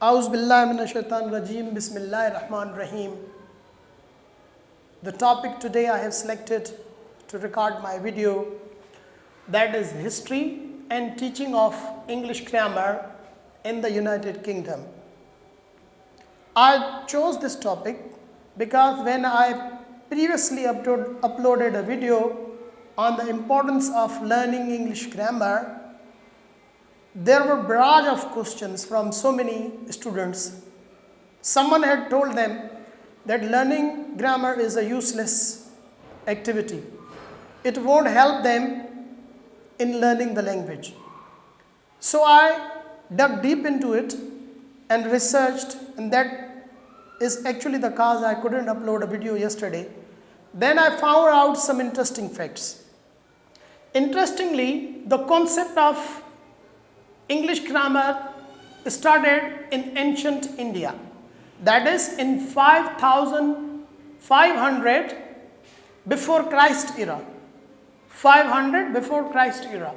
A'udhu billahi minash shaitanir rajeem. Bismillahir rahmanir rahim. The topic today I have selected to record my video, that is history and teaching of English grammar in the United Kingdom. I chose this topic because when I previously uploaded a video on the importance of learning English grammar, there were barrage of questions from so many students. Someone had told them that learning grammar is a useless activity. It won't help them in learning the language. So I dug deep into it and researched, and that is actually the cause I couldn't upload a video yesterday. Then I found out some interesting facts. Interestingly, the concept of English grammar started in ancient India, that is in 5500 before Christ era. 500 before Christ era.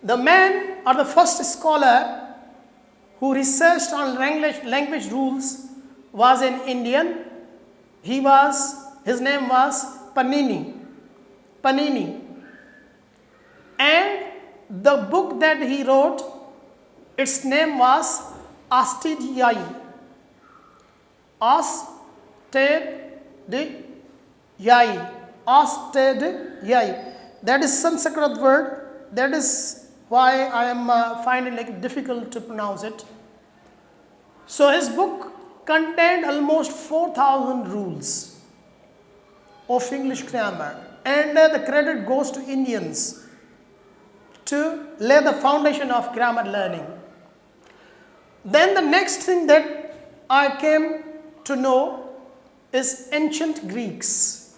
The man or the first scholar who researched on language rules was an Indian. His name was Panini. And the book that he wrote, its name was Aṣṭādhyāyī. Aṣṭādhyāyī. That is Sanskrit word. That is why I am finding it difficult to pronounce it. So his book contained almost 4,000 rules of English grammar, and the credit goes to Indians to lay the foundation of grammar learning. Then the next thing that I came to know is ancient Greeks.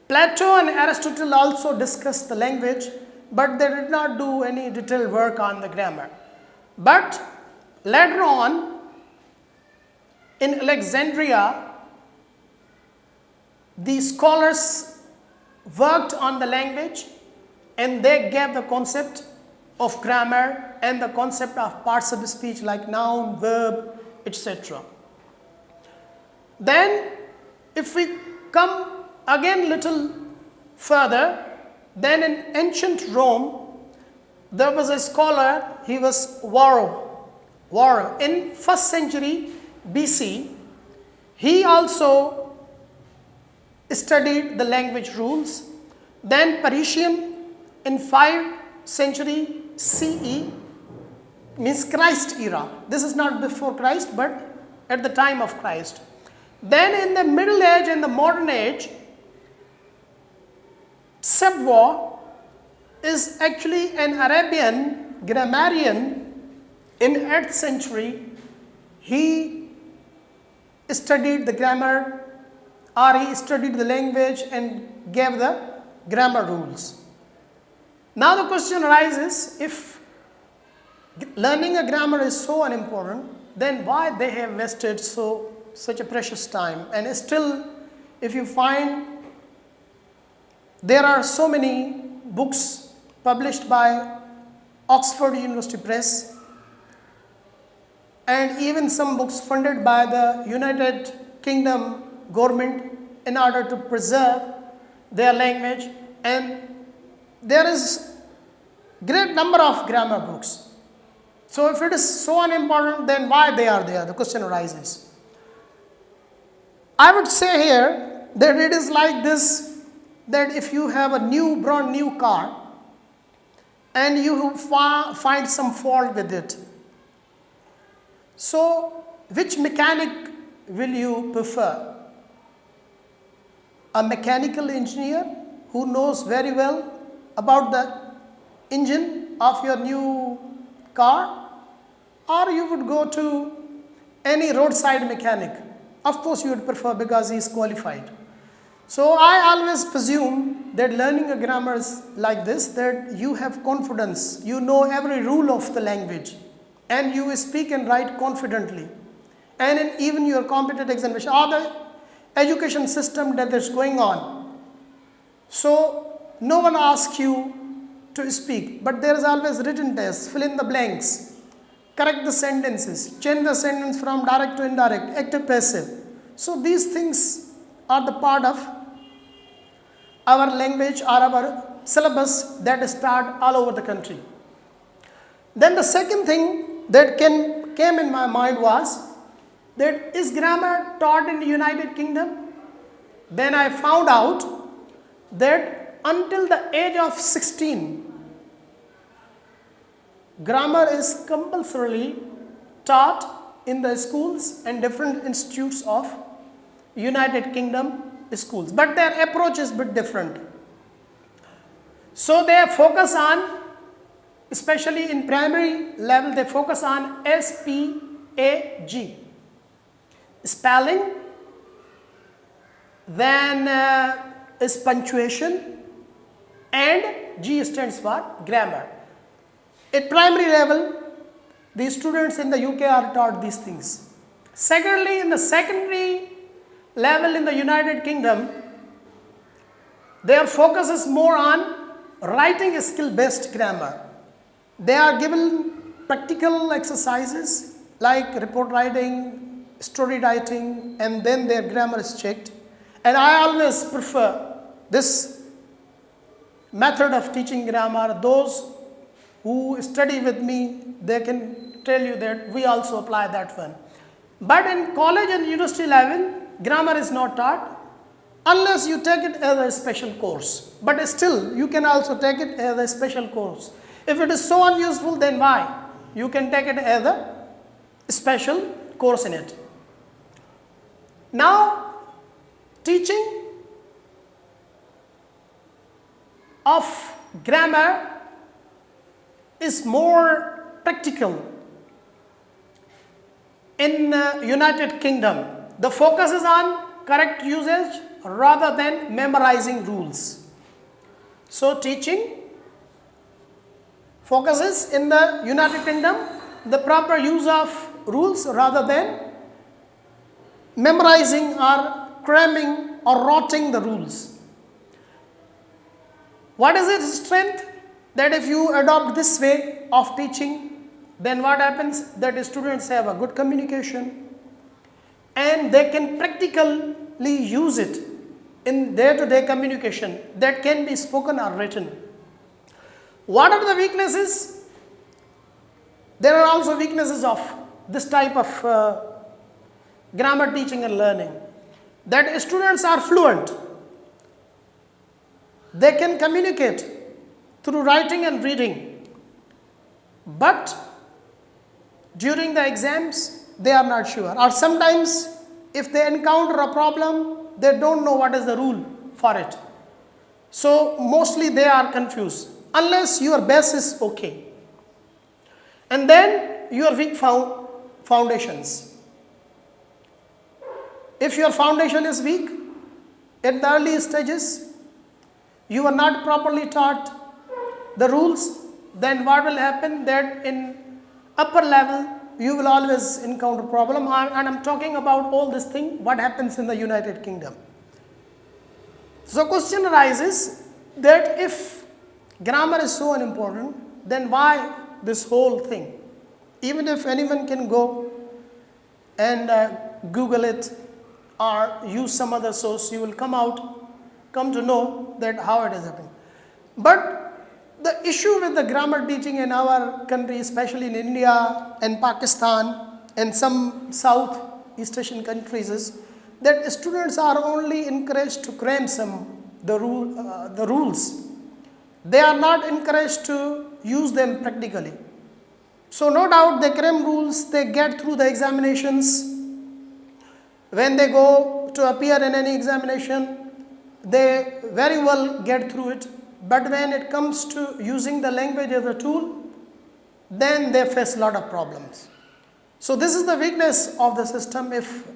Plato and Aristotle also discussed the language, but they did not do any detailed work on the grammar. But later on, in Alexandria, the scholars worked on the language, and they gave the concept of grammar and the concept of parts of speech like noun, verb, etc. Then if we come again little further, then in ancient Rome, there was a scholar, he was Varro. In 1st century BC, he also studied the language rules. Then Priscian in 5th century CE, means Christ era. This is not before Christ, but at the time of Christ. Then in the Middle Age and the Modern Age, Sibawayh is actually an Arabian grammarian in 8th century. He studied the grammar, or he studied the language and gave the grammar rules. Now the question arises, if learning a grammar is so unimportant, then why they have wasted such a precious time? And still, if you find there are so many books published by Oxford University Press, and even some books funded by the United Kingdom government in order to preserve their language, and there is great number of grammar books. So if it is so unimportant, then why they are there? The question arises. I would say here that it is like this, that if you have a brand new car and you find some fault with it, so which mechanic will you prefer? A mechanical engineer who knows very well about the engine of your new car, or you would go to any roadside mechanic? Of course you would prefer, because he is qualified. So I always presume that learning a grammar is like this, that you have confidence, you know every rule of the language, and you speak and write confidently. And in even your competitive examination, or the education system that is going on, so no one asks you to speak, but there is always written test, fill in the blanks. correct the sentences, change the sentence from direct to indirect, active passive. So these things are the part of our language or our syllabus that start all over the country. Then the second thing that came in my mind was that is grammar taught in the United Kingdom? Then I found out that until the age of 16, grammar is compulsorily taught in the schools and different institutes of United Kingdom schools, but their approach is a bit different. So they focus on, especially in primary level, they focus on SPAG, spelling, then is punctuation, and G stands for grammar. At primary level, the students in the UK are taught these things. Secondly, in the secondary level in the United Kingdom, their focus is more on writing skill based grammar. They are given practical exercises like report writing, story writing, and then their grammar is checked. And I always prefer this method of teaching grammar. Those who study with me, they can tell you that we also apply that one. But in college and university level, grammar is not taught unless you take it as a special course. But still, you can also take it as a special course. If it is so unuseful, then why? You can take it as a special course in it. Now, teaching of grammar is more practical in United Kingdom. The focus is on correct usage rather than memorizing rules. So teaching focuses in the United Kingdom the proper use of rules rather than memorizing or cramming or rotting the rules. What is its strength? That if you adopt this way of teaching, then what happens? That students have a good communication and they can practically use it in day-to-day communication that can be spoken or written. What are the weaknesses? There are also weaknesses of this type of grammar teaching and learning. That students are fluent. They can communicate through writing and reading. But during the exams, they are not sure. Or sometimes, if they encounter a problem, they don't know what is the rule for it. So, mostly they are confused, unless your base is okay. And then, your weak foundations. If your foundation is weak, at the early stages, you are not properly taught the rules, then what will happen? That in upper level, you will always encounter problem. And I'm talking about all this thing, what happens in the United Kingdom. So question arises that if grammar is so important, then why this whole thing? Even if anyone can go and Google it or use some other source, you will come to know that how it is happening. But the issue with the grammar teaching in our country, especially in India and Pakistan and some Southeast Asian countries, is that students are only encouraged to cram the rules. They are not encouraged to use them practically. So no doubt they cram rules, they get through the examinations. When they go to appear in any examination, they very well get through it. But when it comes to using the language as a tool, then they face a lot of problems. So this is the weakness of the system. If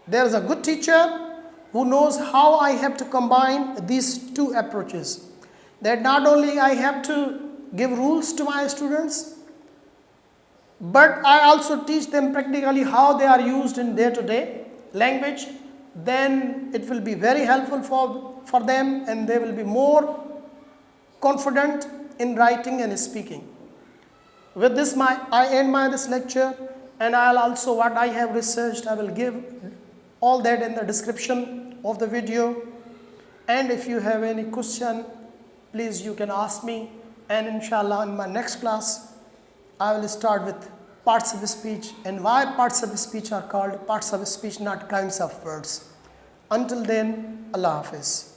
there is a good teacher who knows how I have to combine these two approaches, that not only I have to give rules to my students, but I also teach them practically how they are used in day-to-day language, then it will be very helpful for them and they will be more confident in writing and speaking. With this, I end this lecture, and I'll also what I have researched, I will give all that in the description of the video. And if you have any question, please you can ask me. And inshallah, in my next class, I will start with parts of speech and why parts of speech are called parts of speech, not kinds of words. Until then, Allah Hafiz.